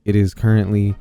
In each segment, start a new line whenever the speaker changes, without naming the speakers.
It is currently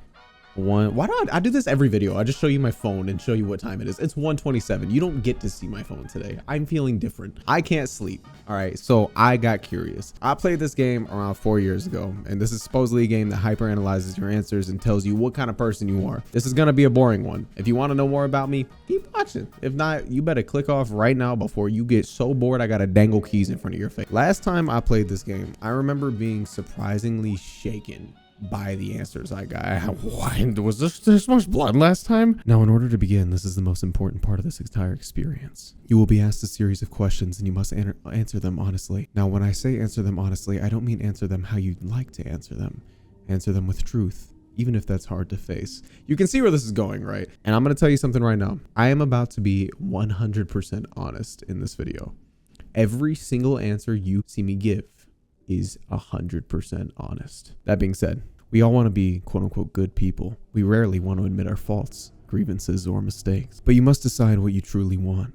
why do I do this every video? I just show you my phone and show you what time it is. It's 1:27. You don't get to see my phone today. I'm feeling different. I can't sleep. All right, so I got curious. I played this game around 4 years ago, and this is supposedly a game that hyper analyzes your answers and tells you what kind of person you are. This is gonna be a boring one. If you want to know more about me, keep watching. If not, you better click off right now before you get so bored I gotta dangle keys in front of your face. Last time I played this game, I remember being surprisingly shaken by the answers I got. Why was this much blood last time? Now, in order to begin, this is the most important part of this entire experience. You will be asked a series of questions and you must answer them honestly. Now, when I say answer them honestly, I don't mean answer them how you'd like to answer them. Answer them with truth, even if that's hard to face. You can see where this is going, right? And I'm going to tell you something right now. I am about to be 100% honest in this video. Every single answer you see me give is 100% honest. That being said, we all want to be quote unquote good people. We rarely want to admit our faults, grievances, or mistakes. But you must decide what you truly want.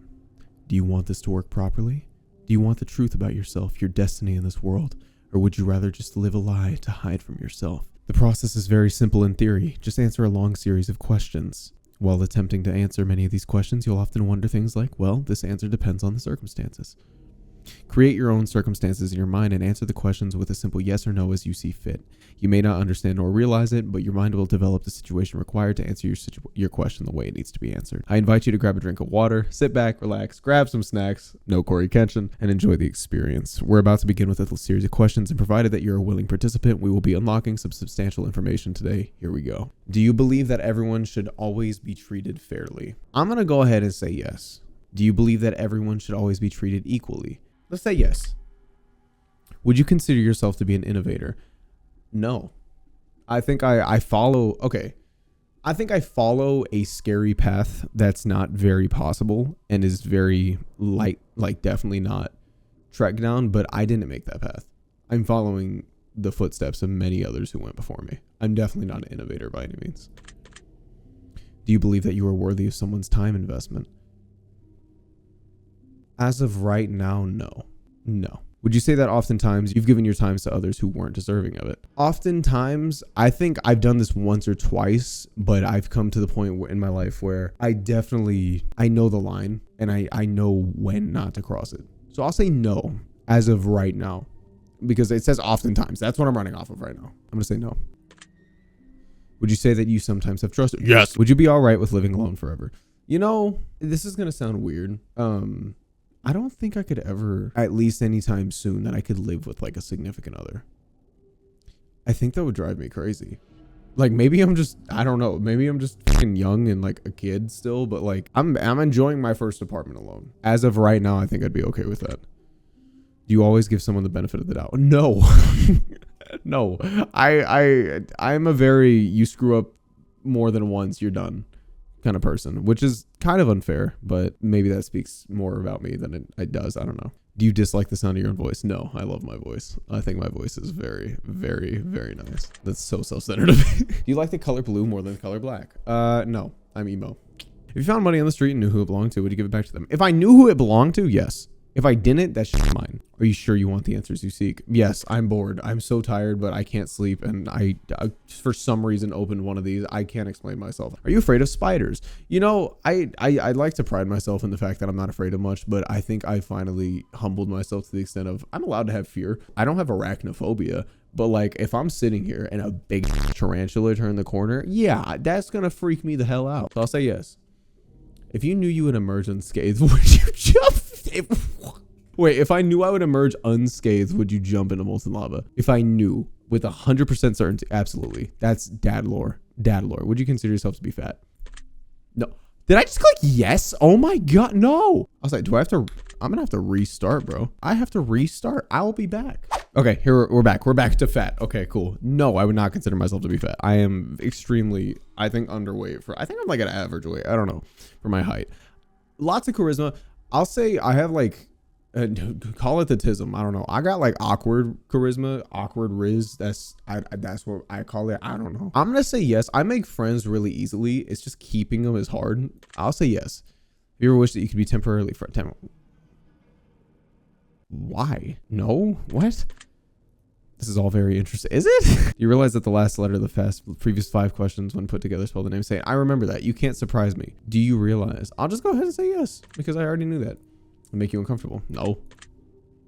Do you want this to work properly? Do you want the truth about yourself, your destiny in this world? Or would you rather just live a lie to hide from yourself? The process is very simple in theory. Just answer a long series of questions. While attempting to answer many of these questions, you'll often wonder things like, well, this answer depends on the circumstances. Create your own circumstances in your mind and answer the questions with a simple yes or no as you see fit. You may not understand or realize it, but your mind will develop the situation required to answer your question the way it needs to be answered. I invite you to grab a drink of water, sit back, relax, grab some snacks, no Corey Kenshin, and enjoy the experience. We're about to begin with a series of questions, and provided that you're a willing participant, we will be unlocking some substantial information today. Here we go. Do you believe that everyone should always be treated fairly? I'm going to go ahead and say yes. Do you believe that everyone should always be treated equally? Let's say yes. Would you consider yourself to be an innovator? No. I think I follow a scary path that's not very possible and is very light, like definitely not tracked down, but I didn't make that path. I'm following the footsteps of many others who went before me. I'm definitely not an innovator by any means. Do you believe that you are worthy of someone's time investment? As of right now, no. No. Would you say that oftentimes you've given your times to others who weren't deserving of it? Oftentimes, I think I've done this once or twice, but I've come to the point in my life where I know the line and I know when not to cross it. So I'll say no as of right now because it says oftentimes. That's what I'm running off of right now. I'm going to say no. Would you say that you sometimes have trusted? Yes. Would you be all right with living alone forever? You know, this is going to sound weird. I don't think I could ever, at least anytime soon, that I could live with like a significant other. I think that would drive me crazy. Like maybe I'm just, I don't know. Maybe I'm just fucking young and like a kid still, but like I'm enjoying my first apartment alone. As of right now, I think I'd be okay with that. Do you always give someone the benefit of the doubt? No, no. I'm a very, you screw up more than once, you're done kind of person, which is kind of unfair, but maybe that speaks more about me than it does. I don't know. Do you dislike the sound of your own voice? No, I love my voice. I think my voice is very, very, very nice. That's so self-centered of me. Do you like the color blue more than the color black? No, I'm emo. If you found money on the street and knew who it belonged to, would you give it back to them? If I knew who it belonged to, yes. If I didn't, that's mine. Are you sure you want the answers you seek? Yes, I'm bored. I'm so tired, but I can't sleep. And I for some reason, opened one of these. I can't explain myself. Are you afraid of spiders? You know, I'd like to pride myself in the fact that I'm not afraid of much, but I think I finally humbled myself to the extent of I'm allowed to have fear. I don't have arachnophobia, but like if I'm sitting here and a big tarantula turned the corner, yeah, that's going to freak me the hell out. So I'll say yes. If you knew you would emerge unscathed, would you jump? If I knew I would emerge unscathed, would you jump into molten lava? If I knew with 100% certainty, absolutely. That's dad lore. Dad lore. Would you consider yourself to be fat? No. Did I just click yes? Oh my God, no. I was like, I'm gonna have to restart, bro. I have to restart. I will be back. Okay, here we're back. We're back to fat. Okay, cool. No, I would not consider myself to be fat. I am extremely, I think, underweight I think I'm like an average weight. I don't know, for my height. Lots of charisma. I'll say I have like, call it the tism. I don't know. I got like awkward charisma, awkward riz. That's what I call it. I don't know. I'm gonna say yes. I make friends really easily. It's just keeping them is hard. I'll say yes. Have you ever wished that you could be temporarily Why? No? What? This is all very interesting. Is it? You realize that the last letter of the previous 5 questions when put together spell the name Saint. I remember that. You can't surprise me. Do you realize? I'll just go ahead and say yes because I already knew that. It'll make you uncomfortable. No.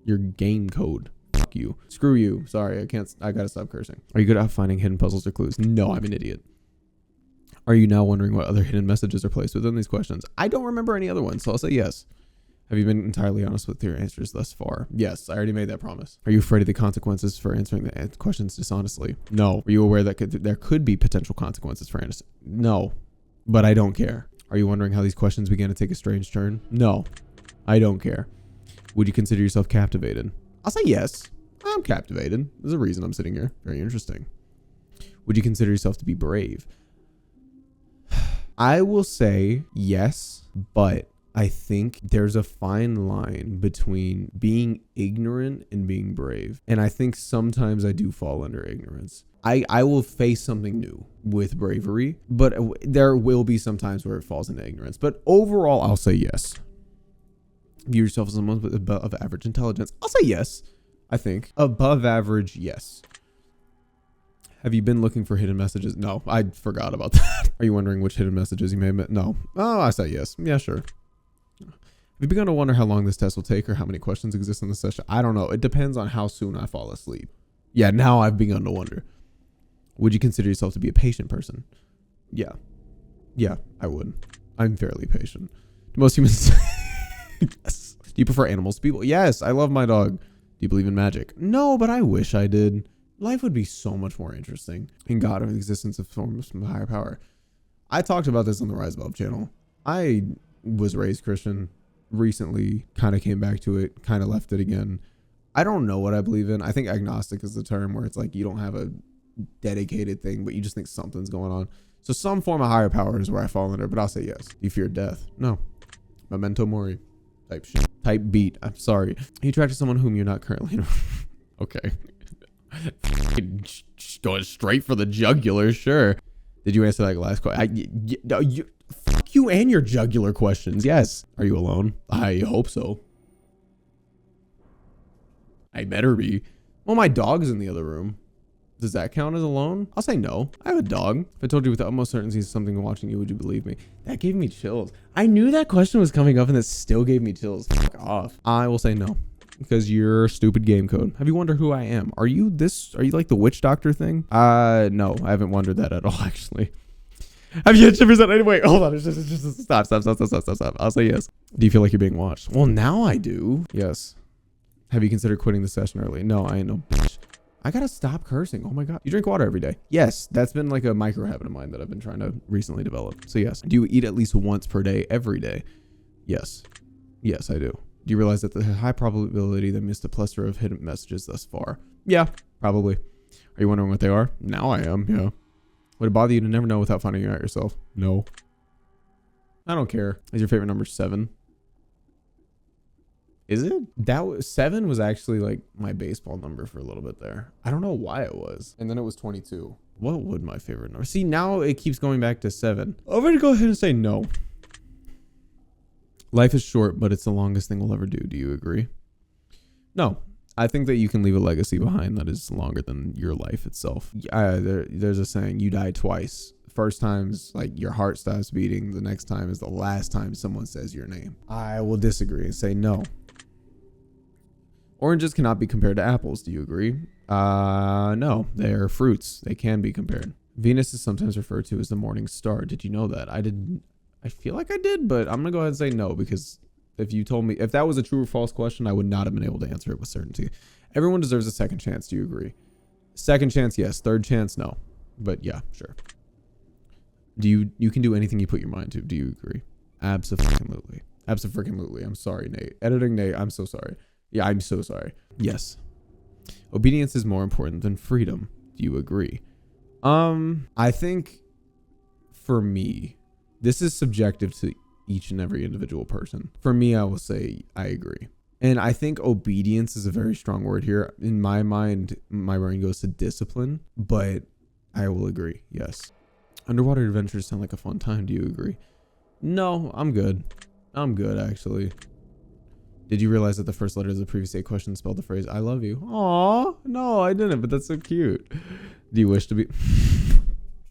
Your game code. Fuck you. Screw you. Sorry, I gotta stop cursing. Are you good at finding hidden puzzles or clues? No, I'm an idiot. Are you now wondering what other hidden messages are placed within these questions? I don't remember any other ones, so I'll say yes. Have you been entirely honest with your answers thus far? Yes, I already made that promise. Are you afraid of the consequences for answering the questions dishonestly? No. Are you aware that there could be potential consequences for honesty? No, but I don't care. Are you wondering how these questions began to take a strange turn? No, I don't care. Would you consider yourself captivated? I'll say yes. I'm captivated. There's a reason I'm sitting here. Very interesting. Would you consider yourself to be brave? I will say yes, but I think there's a fine line between being ignorant and being brave. And I think sometimes I do fall under ignorance. I will face something new with bravery, but there will be some times where it falls into ignorance. But overall, I'll say yes. View yourself as someone with above average intelligence. I'll say yes, I think. Above average, yes. Have you been looking for hidden messages? No, I forgot about that. Are you wondering which hidden messages you may have met? No. Oh, I say yes. Yeah, sure. Have you begun to wonder how long this test will take or how many questions exist in the session? I don't know. It depends on how soon I fall asleep. Yeah, now I've begun to wonder. Would you consider yourself to be a patient person? Yeah. Yeah, I would. I'm fairly patient. Do most humans... Yes. Do you prefer animals to people? Yes, I love my dog. Do you believe in magic? No, but I wish I did. Life would be so much more interesting. In God of existence of forms from higher power. I talked about this on the Rise Above channel. I was raised Christian, recently kind of came back to it, kind of left it again. I don't know what I believe in. I think agnostic is the term where it's like you don't have a dedicated thing, but you just think something's going on. So some form of higher power is where I fall under, but I'll say yes. Do you fear death? No. Memento mori type shit. Type beat. I'm sorry. Are you attracted to someone whom you're not currently in? Okay. Going straight for the jugular, sure. Did you answer that last question? Fuck you and your jugular questions. Yes. Are you alone? I hope so. I better be. Well, my dog's in the other room. Does that count as alone? I'll say no. I have a dog. If I told you with the utmost certainty something watching you, would you believe me? That gave me chills. I knew that question was coming up and it still gave me chills. Fuck off. I will say no. Because you're stupid game code. Have you wondered who I am? Are you like the witch doctor thing? No, I haven't wondered that at all, actually. Have you hit 10% anyway? Hold on. Just stop. I'll say yes. Do you feel like you're being watched? Well, now I do. Yes. Have you considered quitting the session early? No, I ain't no bitch. I gotta stop cursing. Oh my God. You drink water every day? Yes. That's been like a micro habit of mine that I've been trying to recently develop. So yes. Do you eat at least once per day, every day? Yes. Yes, I do. Do you realize that the high probability that missed a plethora of hidden messages thus far? Yeah, probably. Are you wondering what they are? Now I am, yeah. Would it bother you to never know without finding out yourself? No. I don't care. Is your favorite number 7? Is it? 7 was actually like my baseball number for a little bit there. I don't know why it was. And then it was 22. What would my favorite number? See, now it keeps going back to 7. I'm going to go ahead and say no. Life is short, but it's the longest thing we'll ever do. Do you agree? No. I think that you can leave a legacy behind that is longer than your life itself. There's a saying, you die twice. First time's like your heart stops beating. The next time is the last time someone says your name. I will disagree and say no. Oranges cannot be compared to apples. Do you agree? No, they're fruits. They can be compared. Venus is sometimes referred to as the morning star. Did you know that? I feel like I did, but I'm gonna go ahead and say no, because if you told me, if that was a true or false question, I would not have been able to answer it with certainty. Everyone deserves a second chance. Do you agree? Second chance, yes. Third chance, no. But yeah, sure. You can do anything you put your mind to. Do you agree? Absolutely. Absolutely. I'm sorry, Nate. Editing Nate, I'm so sorry. Yeah, I'm so sorry. Yes. Obedience is more important than freedom. Do you agree? I think for me, this is subjective to each and every individual person. For me, I will say I agree. And I think obedience is a very strong word here. In my mind, my brain goes to discipline, but I will agree. Yes. Underwater adventures sound like a fun time. Do you agree? No, I'm good. I'm good, actually. Did you realize that the first letter of the previous 8 questions spelled the phrase "I love you"? Aw, no, I didn't, but that's so cute. Do you wish to be?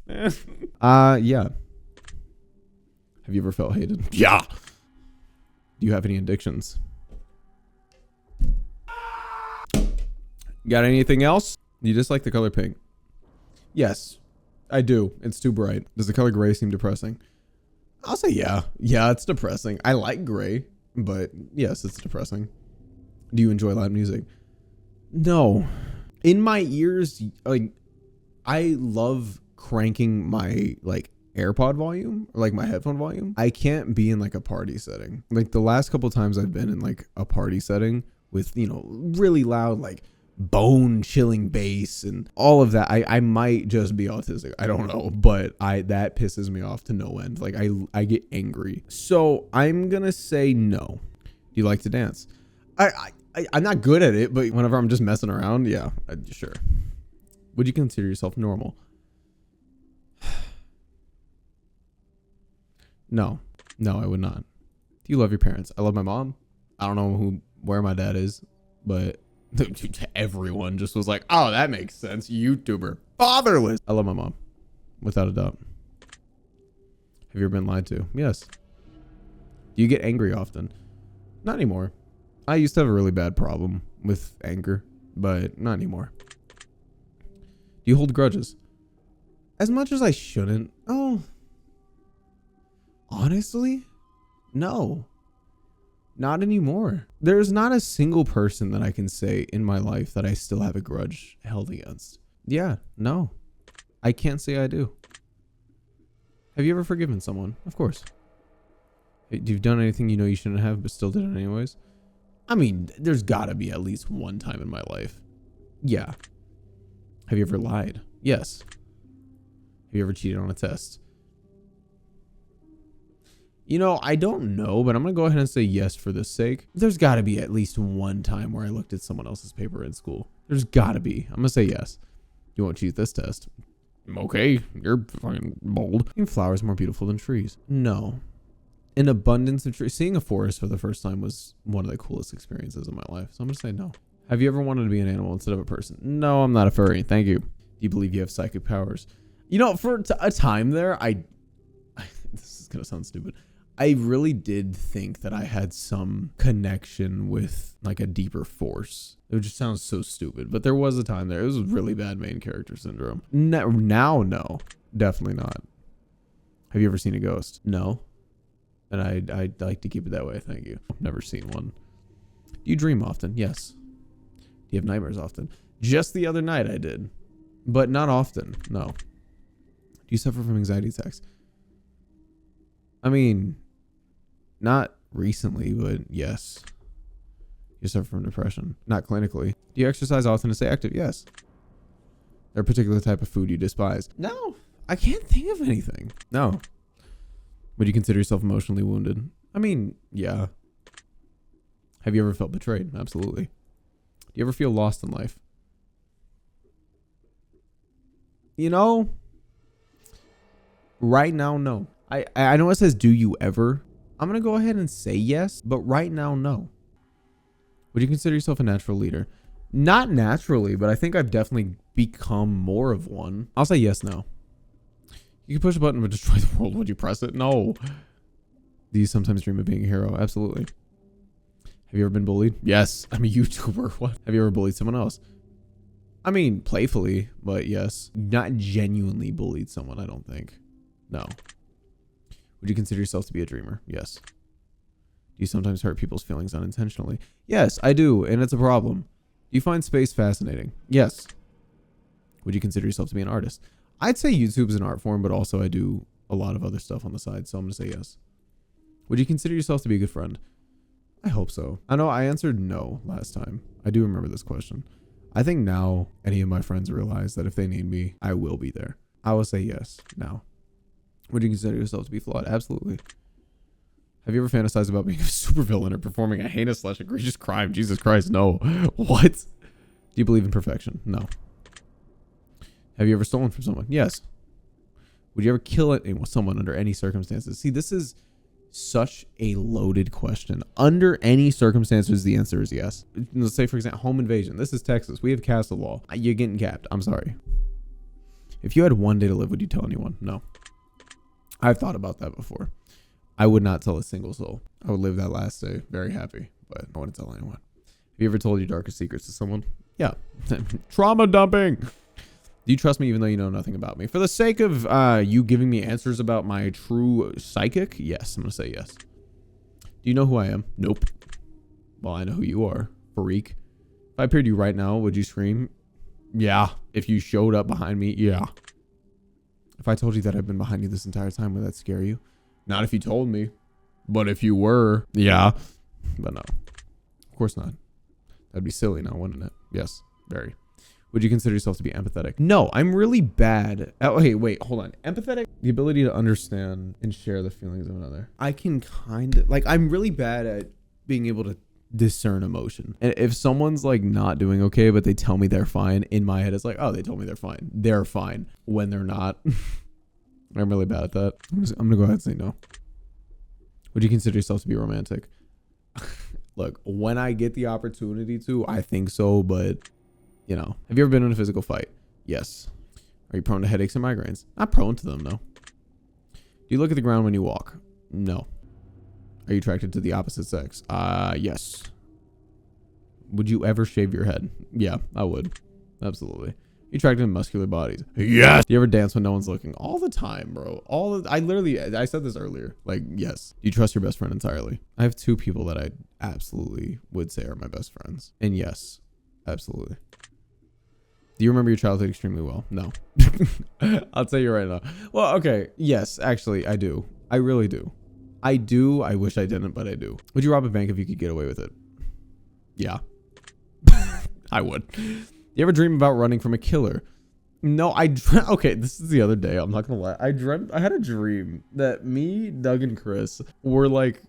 Yeah. Have you ever felt hated? Yeah. Do you have any addictions? Got anything else? You dislike the color pink? Yes, I do. It's too bright. Does the color gray seem depressing? I'll say yeah. Yeah, it's depressing. I like gray, but yes, it's depressing. Do you enjoy loud music? No. In my ears, like, I love cranking my, like, AirPod volume, or like my headphone volume. I can't be in like a party setting. Like the last couple times I've been in like a party setting with, you know, really loud, like bone chilling bass and all of that. I might just be autistic. I don't know, but that pisses me off to no end. Like I get angry. So I'm gonna say no. Do you like to dance? I'm not good at it, but whenever I'm just messing around, yeah, sure. Would you consider yourself normal? No, I would not. Do you love your parents? I love my mom. I don't know where my dad is, but everyone just was like, oh, that makes sense. YouTuber. Fatherless. I love my mom, without a doubt. Have you ever been lied to? Yes. Do you get angry often? Not anymore. I used to have a really bad problem with anger, but not anymore. Do you hold grudges? As much as I shouldn't. Oh. Honestly, no, not anymore. There's not a single person that I can say in my life that I still have a grudge held against. Yeah, no, I can't say I do. Have you ever forgiven someone? Of course. You've done anything you know you shouldn't have, but still did it anyways? I mean, there's gotta be at least one time in my life. Yeah. Have you ever lied? Yes. Have you ever cheated on a test? You know, I don't know, but I'm going to go ahead and say yes for this sake. There's got to be at least one time where I looked at someone else's paper in school. There's got to be. I'm going to say yes. You won't cheat this test. Okay, you're fucking bold. I think flowers are more beautiful than trees. No. An abundance of trees. Seeing a forest for the first time was one of the coolest experiences of my life. So I'm going to say no. Have you ever wanted to be an animal instead of a person? No, I'm not a furry. Thank you. Do you believe you have psychic powers? You know, for a time there, this is going to sound stupid. I really did think that I had some connection with like a deeper force. It just sounds so stupid, but there was a time there. It was really bad main character syndrome. Now, no, definitely not. Have you ever seen a ghost? No. And I'd like to keep it that way. Thank you. I've never seen one. Do you dream often? Yes. Do you have nightmares often? Just the other night I did, but not often. No. Do you suffer from anxiety attacks? I mean, not recently, but yes. You suffer from depression. Not clinically. Do you exercise often to stay active? Yes. Is there a particular type of food you despise? No. I can't think of anything. No. Would you consider yourself emotionally wounded? I mean, yeah. Have you ever felt betrayed? Absolutely. Do you ever feel lost in life? You know, right now, no. I know it says, do you ever? I'm going to go ahead and say yes, but right now, no. Would you consider yourself a natural leader? Not naturally, but I think I've definitely become more of one. I'll say yes, no. You can push a button to destroy the world. Would you press it? No. Do you sometimes dream of being a hero? Absolutely. Have you ever been bullied? Yes. I'm a YouTuber. What? Have you ever bullied someone else? I mean, playfully, but yes. Not genuinely bullied someone, I don't think. No. Would you consider yourself to be a dreamer? Yes. Do you sometimes hurt people's feelings unintentionally? Yes, I do, and it's a problem. Do you find space fascinating? Yes. Would you consider yourself to be an artist? I'd say YouTube's an art form, but also I do a lot of other stuff on the side, so I'm going to say yes. Would you consider yourself to be a good friend? I hope so. I know I answered no last time. I do remember this question. I think now any of my friends realize that if they need me, I will be there. I will say yes now. Would you consider yourself to be flawed? Absolutely. Have you ever fantasized about being a supervillain or performing a heinous/egregious crime? Jesus Christ, no. What? Do you believe in perfection? No. Have you ever stolen from someone? Yes. Would you ever kill someone under any circumstances? See, this is Such a loaded question. Under any circumstances, the answer is yes. Let's say, for example, home invasion. This is Texas. We have castle law. You're getting capped. I'm sorry. If you had one day to live, would you tell anyone? No. I've thought about that before. I would not tell a single soul. I would live that last day very happy, but I wouldn't tell anyone. Have you ever told your darkest secrets to someone? Yeah. Trauma dumping. Do you trust me even though you know nothing about me? For the sake of you giving me answers about my true psychic, yes, I'm going to say yes. Do you know who I am? Nope. Well, I know who you are, freak. If I appeared to you right now, would you scream? Yeah. If you showed up behind me, yeah. If I told you that I've been behind you this entire time, would that scare you? Not if you told me. But if you were, yeah. But no. Of course not. That'd be silly now, wouldn't it? Yes, very. Would you consider yourself to be empathetic? No, I'm really bad. Oh, hey, wait, hold on. Empathetic, the ability to understand and share the feelings of another. I can kind of, like, I'm really bad at being able to discern emotion. And if someone's like not doing okay, but they tell me they're fine, in my head, it's like, oh, they told me they're fine. They're fine when they're not. I'm really bad at that. I'm going to go ahead and say no. Would you consider yourself to be romantic? Look, when I get the opportunity to, I think so, but you know, have you ever been in a physical fight? Yes. Are you prone to headaches and migraines? Not prone to them, no. Do you look at the ground when you walk? No. Are you attracted to the opposite sex? Yes. Would you ever shave your head? Yeah, I would. Absolutely. You attracted to muscular bodies? Yes. Do you ever dance when no one's looking? All the time, bro. I said this earlier. Like, yes. Do you trust your best friend entirely? I have 2 people that I absolutely would say are my best friends. And yes, absolutely. Do you remember your childhood extremely well? No. I'll tell you right now. Well, okay. Yes, actually, I do. I really do. I do. I wish I didn't, but I do. Would you rob a bank if you could get away with it? Yeah. I would. You ever dream about running from a killer? No, okay, this is the other day. I'm not gonna lie. I had a dream that me, Doug, and Chris were like,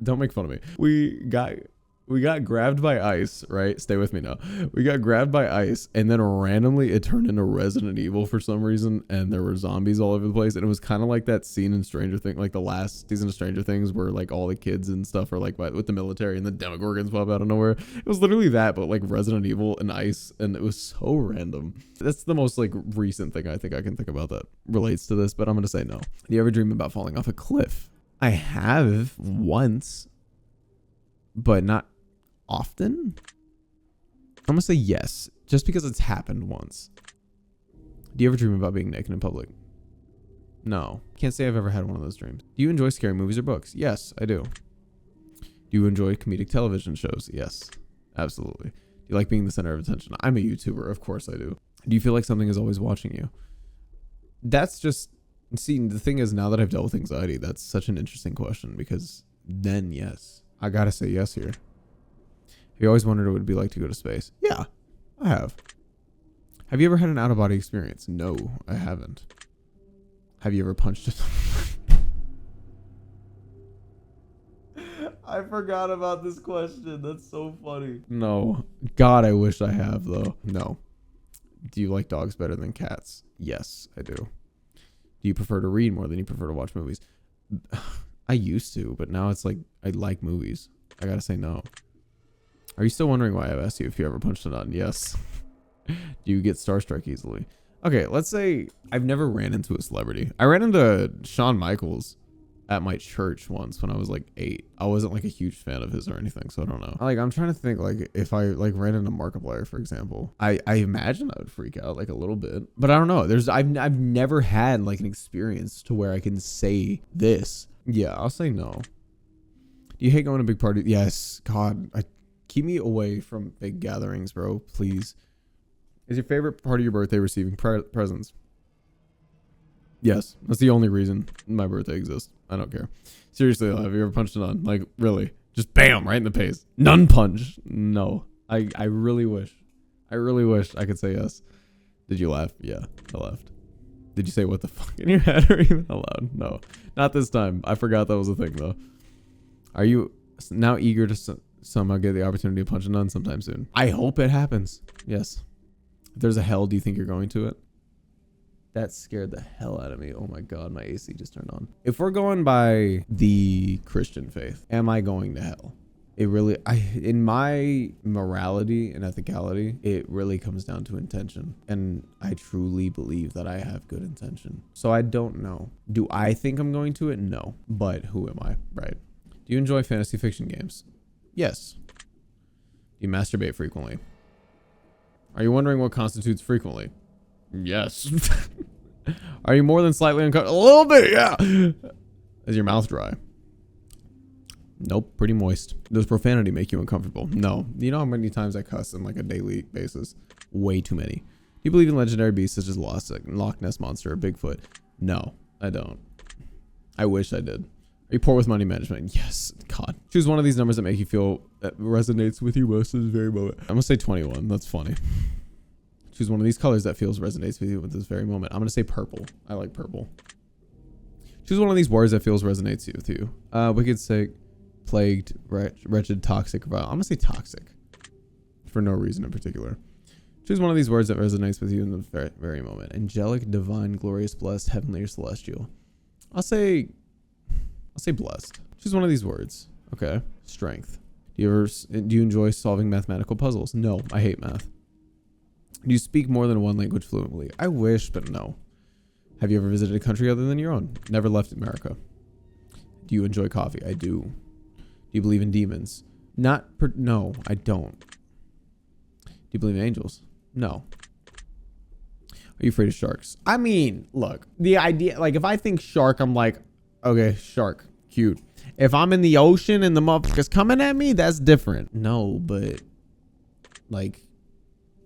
don't make fun of me. We got grabbed by ice, right? Stay with me now. We got grabbed by ice, and then randomly it turned into Resident Evil for some reason, and there were zombies all over the place. And it was kind of like that scene in Stranger Things, like the last season of Stranger Things, where like all the kids and stuff are like with the military, and the Demogorgons pop out of nowhere. It was literally that, but like Resident Evil and ice, and it was so random. That's the most like recent thing I think I can think about that relates to this, but I'm gonna say no. Do you ever dream about falling off a cliff? I have once, but not often. I'm gonna say yes, just because it's happened once. Do you ever dream about being naked in public? No. Can't say I've ever had one of those dreams. Do you enjoy scary movies or books? Yes, I do. Do you enjoy comedic television shows? Yes, absolutely. Do you like being the center of attention? I'm a YouTuber, of course I do. Do you feel like something is always watching you? That's just, see, the thing is, now that I've dealt with anxiety, that's such an interesting question, because then yes, I gotta say yes here. Have you always wondered what it would be like to go to space? Yeah, I have. Have you ever had an out-of-body experience? No, I haven't. Have you ever punched it? I forgot about this question. That's so funny. No. God, I wish I have, though. No. Do you like dogs better than cats? Yes, I do. Do you prefer to read more than you prefer to watch movies? I used to, but now it's like I like movies. I gotta say no. Are you still wondering why I've asked you if you ever punched a nut? Yes. Do you get starstruck easily? Okay, let's say I've never ran into a celebrity. I ran into Shawn Michaels at my church once when I was like 8. I wasn't like a huge fan of his or anything, so I don't know. Like, I'm trying to think, like, if I like ran into Markiplier, for example, I imagine I would freak out like a little bit, but I don't know. I've never had like an experience to where I can say this. Yeah, I'll say no. Do you hate going to big parties? Yes. God, keep me away from big gatherings, bro, please. Is your favorite part of your birthday receiving presents? Yes, that's the only reason my birthday exists. I don't care. Seriously, have you ever punched a nun? Like, really? Just bam, right in the face. Nun punch. No. I really wish. I really wish I could say yes. Did you laugh? Yeah, I laughed. Did you say what the fuck in your head or even aloud? No. Not this time. I forgot that was a thing, though. Are you now eager to somehow get the opportunity to punch a nun sometime soon? I hope it happens. Yes. If there's a hell, do you think you're going to it? That scared the hell out of me. Oh my God, my AC just turned on. If we're going by the Christian faith, am I going to hell? It really, in my morality and ethicality, it really comes down to intention. And I truly believe that I have good intention. So I don't know. Do I think I'm going to it? No. But who am I, right? Do you enjoy fantasy fiction games? Yes. Do you masturbate frequently? Are you wondering what constitutes frequently? Yes. Are you more than slightly uncomfortable? A little bit, yeah. Is your mouth dry? Nope, pretty moist. Does profanity make you uncomfortable? No. You know how many times I cuss on like a daily basis? Way too many. Do you believe in legendary beasts such as Loch Ness Monster or Bigfoot? No, I don't. I wish I did. Are you poor with money management? Yes. God. Choose one of these numbers that make you feel that resonates with you most at this very moment. I'm gonna say 21. That's funny. Choose one of these colors that feels resonates with you at this very moment. I'm gonna say purple. I like purple. Choose one of these words that feels resonates with you. Wicked, sick, plagued, wretched, toxic, vile. I'm gonna say toxic for no reason in particular. Choose one of these words that resonates with you in the very, very moment. Angelic, divine, glorious, blessed, heavenly, or celestial. I'll say blessed. Choose one of these words. Okay. Strength. Do you enjoy solving mathematical puzzles? No, I hate math. Do you speak more than one language fluently? I wish, but no. Have you ever visited a country other than your own? Never left America. Do you enjoy coffee? I do. Do you believe in demons? No, I don't. Do you believe in angels? No. Are you afraid of sharks? I mean, look, the idea, like if I think shark, I'm like, okay, shark, cute. If I'm in the ocean and the motherfucker's coming at me, that's different. No, but like,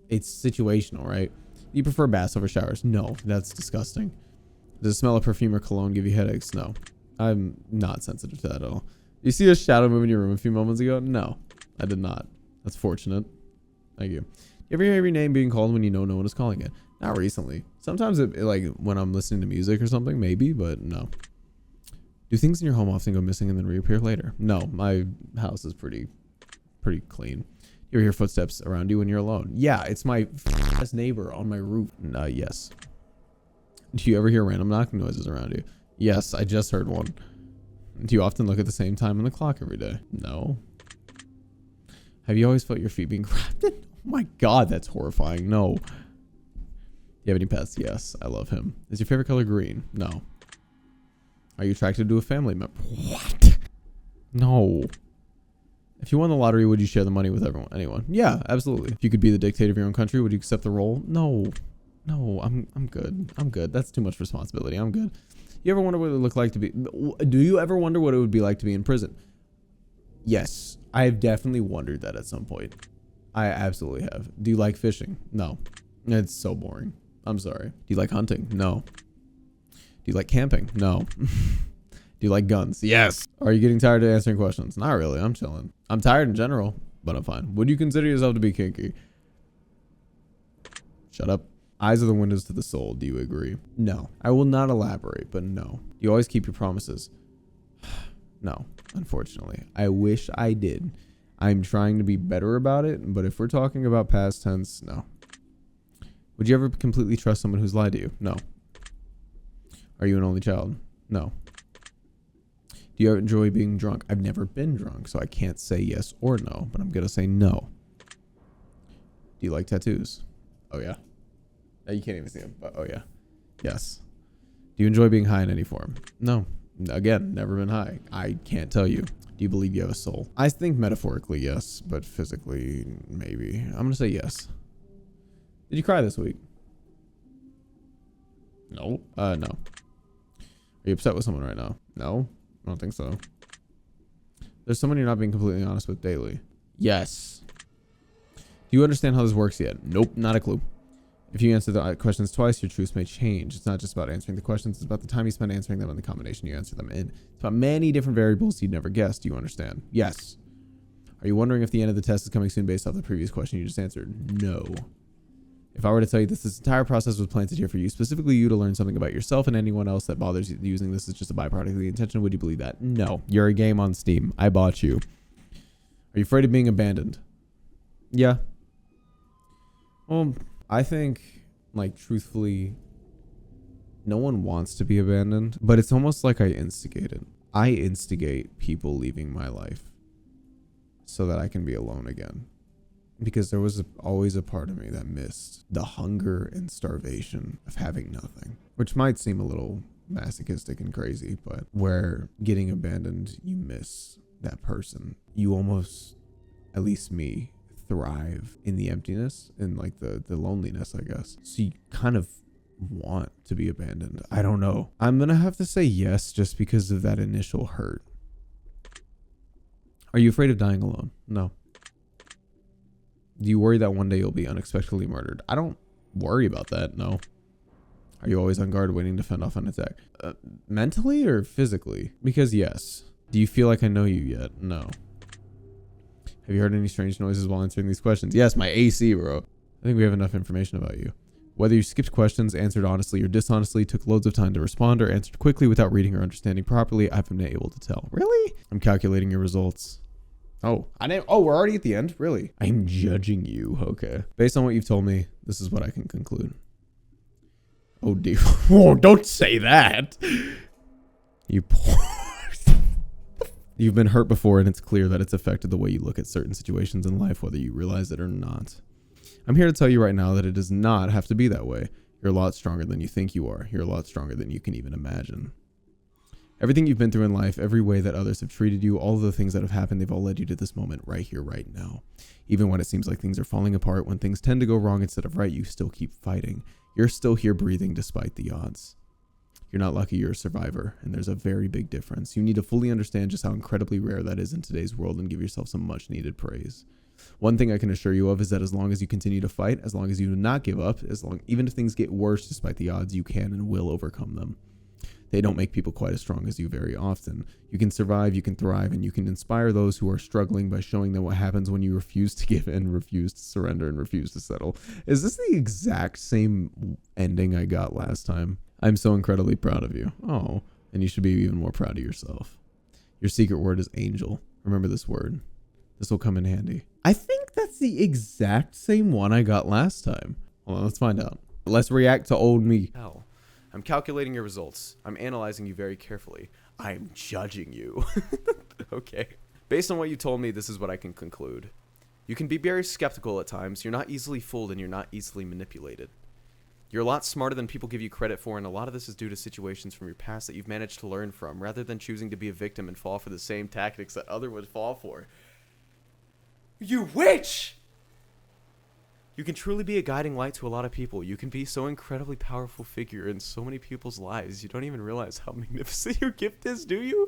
it's situational, right? You prefer baths over showers? No, that's disgusting. Does the smell of perfume or cologne give you headaches? No, I'm not sensitive to that at all. You see a shadow move in your room a few moments ago? No, I did not. That's fortunate. Thank you. You ever hear your name being called when you know no one is calling it? Not recently. Sometimes it like when I'm listening to music or something, maybe, but no. Do things in your home often go missing and then reappear later? No, my house is pretty clean. You ever hear footsteps around you when you're alone? Yeah, it's my ass neighbor on my roof. Yes. Do you ever hear random knocking noises around you? Yes, I just heard one. Do you often look at the same time on the clock every day? No. Have you always felt your feet being grabbed? Oh my God, that's horrifying. No. Do you have any pets? Yes, I love him. Is your favorite color green? No. Are you attracted to a family member? What? No. If you won the lottery, would you share the money with anyone? Yeah, absolutely. If you could be the dictator of your own country, would you accept the role? No, I'm good. I'm good. That's too much responsibility. I'm good. You ever wonder what it would look like to be? Do you ever wonder what it would be like to be in prison? Yes, I have definitely wondered that at some point. I absolutely have. Do you like fishing? No, it's so boring. I'm sorry. Do you like hunting? No. Do you like camping? No. Do you like guns? Yes. Are you getting tired of answering questions? Not really. I'm chilling. I'm tired in general, but I'm fine. Would you consider yourself to be kinky? Shut up. Eyes are the windows to the soul. Do you agree? No. I will not elaborate, but no. Do you always keep your promises? No, unfortunately. I wish I did. I'm trying to be better about it, but if we're talking about past tense, no. Would you ever completely trust someone who's lied to you? No. Are you an only child? No. Do you enjoy being drunk? I've never been drunk, so I can't say yes or no, but I'm going to say no. Do you like tattoos? Oh, yeah. No, you can't even see them, but oh, yeah. Yes. Do you enjoy being high in any form? No. Again, never been high. I can't tell you. Do you believe you have a soul? I think metaphorically, yes, but physically, maybe. I'm going to say yes. Did you cry this week? No. No. Are you upset with someone right now? No. I don't think so. There's someone you're not being completely honest with daily. Yes. Do you understand how this works yet? Nope, not a clue. If you answer the questions twice, your truths may change. It's not just about answering the questions. It's about the time you spend answering them and the combination you answer them in. It's about many different variables you'd never guess. Do you understand? Yes. Are you wondering if the end of the test is coming soon based off the previous question you just answered? No. If I were to tell you this entire process was planted here for you, specifically you to learn something about yourself and anyone else that bothers you using this as just a byproduct of the intention, would you believe that? No. You're a game on Steam. I bought you. Are you afraid of being abandoned? Yeah. Well, I think, like, truthfully, No one wants to be abandoned, but it's almost like I instigate it. I instigate people leaving my life so that I can be alone again. Because there was always a part of me that missed the hunger and starvation of having nothing, which might seem a little masochistic and crazy, but where getting abandoned, you miss that person. You almost, at least me, thrive in the emptiness and like the loneliness, I guess. So you kind of want to be abandoned. I don't know. I'm gonna have to say yes just because of that initial hurt. Are you afraid of dying alone? No. Do you worry that one day you'll be unexpectedly murdered? I don't worry about that, no. Are you always on guard waiting to fend off an attack? Mentally or physically? Because yes. Do you feel like I know you yet? No. Have you heard any strange noises while answering these questions? Yes, my AC, bro. I think we have enough information about you. Whether you skipped questions, answered honestly or dishonestly, took loads of time to respond, or answered quickly without reading or understanding properly, I've been able to tell. Really? I'm calculating your results. Oh, we're already at the end? Really? I'm judging you. Okay. Based on what you've told me, this is what I can conclude. Oh, dear. Whoa, don't say that. You poor... You've been hurt before, and it's clear that it's affected the way you look at certain situations in life, whether you realize it or not. I'm here to tell you right now that it does not have to be that way. You're a lot stronger than you think you are. You're a lot stronger than you can even imagine. Everything you've been through in life, every way that others have treated you, all of the things that have happened, they've all led you to this moment right here, right now. Even when it seems like things are falling apart, when things tend to go wrong instead of right, you still keep fighting. You're still here breathing despite the odds. You're not lucky, you're a survivor, and there's a very big difference. You need to fully understand just how incredibly rare that is in today's world and give yourself some much needed praise. One thing I can assure you of is that as long as you continue to fight, as long as you do not give up, even if things get worse despite the odds, you can and will overcome them. They don't make people quite as strong as you very often. You can survive, you can thrive, and you can inspire those who are struggling by showing them what happens when you refuse to give in, refuse to surrender, and refuse to settle. Is this the exact same ending I got last time? I'm so incredibly proud of you. Oh, and you should be even more proud of yourself. Your secret word is angel. Remember this word. This will come in handy. I think that's the exact same one I got last time. Hold on, let's find out. Let's react to old me. Hell, I'm calculating your results. I'm analyzing you very carefully. I'm judging you. Okay. Based on what you told me, this is what I can conclude. You can be very skeptical at times. You're not easily fooled and you're not easily manipulated. You're a lot smarter than people give you credit for, and a lot of this is due to situations from your past that you've managed to learn from, rather than choosing to be a victim and fall for the same tactics that others would fall for. You witch! You can truly be a guiding light to a lot of people. You can be so incredibly powerful figure in so many people's lives. You don't even realize how magnificent your gift is, do you?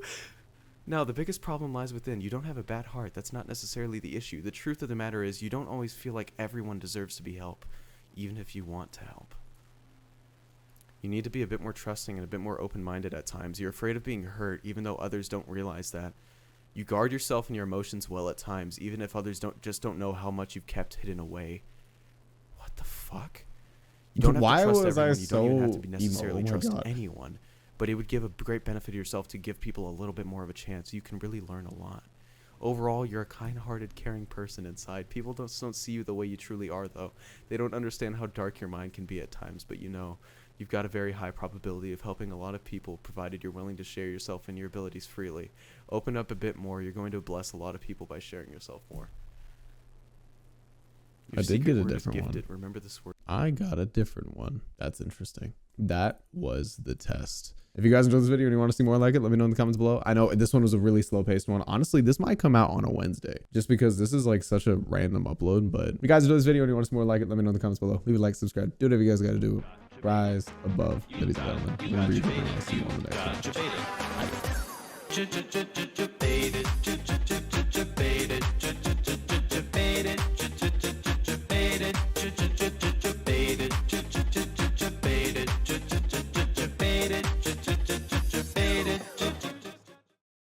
No, the biggest problem lies within. You don't have a bad heart. That's not necessarily the issue. The truth of the matter is you don't always feel like everyone deserves to be helped, even if you want to help. You need to be a bit more trusting and a bit more open-minded at times. You're afraid of being hurt, even though others don't realize that. You guard yourself and your emotions well at times, even if others don't know how much you've kept hidden away. What the fuck? You don't have to trust everyone. You don't even have to necessarily trust anyone. But it would give a great benefit to yourself to give people a little bit more of a chance. You can really learn a lot. Overall, you're a kind-hearted, caring person inside. People don't see you the way you truly are, though. They don't understand how dark your mind can be at times, but you know, you've got a very high probability of helping a lot of people, provided you're willing to share yourself and your abilities freely. Open up a bit more. You're going to bless a lot of people by sharing yourself more. I did get a different one. Remember this word. I got a different one. That's interesting. That was the test. If you guys enjoyed this video and you want to see more like it, let me know in the comments below. I know this one was a really slow-paced one. Honestly, this might come out on a Wednesday just because this is like such a random upload. But if you guys enjoyed this video and you want to see more like it, let me know in the comments below. Leave a like, subscribe, do whatever you guys got to do. Rise above, ladies and gentlemen. Remember, you can see you on the next one.